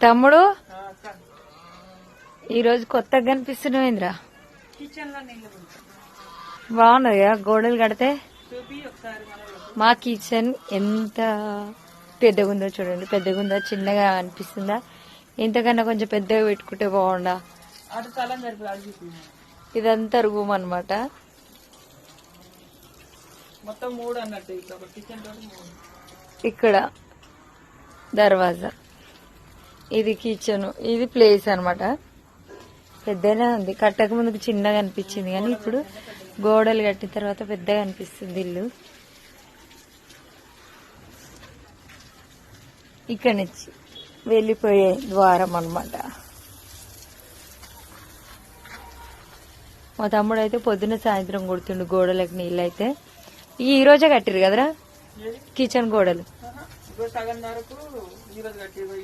తమ్ముడు ఈరోజు కొత్తగా కనిపిస్తున్నావు ఇంద్రా. బాగున్నది కదా గోడలు కడితే. మా కిచెన్ ఎంత పెద్దగా ఉందో చూడండి. పెద్దగా ఉందా చిన్నగా అనిపిస్తుందా? ఇంతకన్నా కొంచెం పెద్దగా పెట్టుకుంటే బాగుండా. ఇదంతా రూమ్ అన్నమాట. మొత్తం 3 అన్నట్టు. ఇక్కడ దర్వాజా, ఇది కిచెన్, ఇది ప్లేస్ అన్నమాట. పెద్దనే ఉంది. కట్టక ముందుకు చిన్నగా అనిపించింది కానీ ఇప్పుడు గోడలు కట్టిన తర్వాత పెద్దగా అనిపిస్తుంది ఇల్లు. ఇక్కడ నుంచి వెళ్ళిపోయే ద్వారం అన్నమాట. మా తమ్ముడు అయితే పొద్దున్న సాయంత్రం కొడుతుండు గోడలకు నీళ్ళు. అయితే ఈ రోజే కట్టిరు కదరా కిచెన్ గోడలు. సగం వరకు ఈ రోజు కట్టి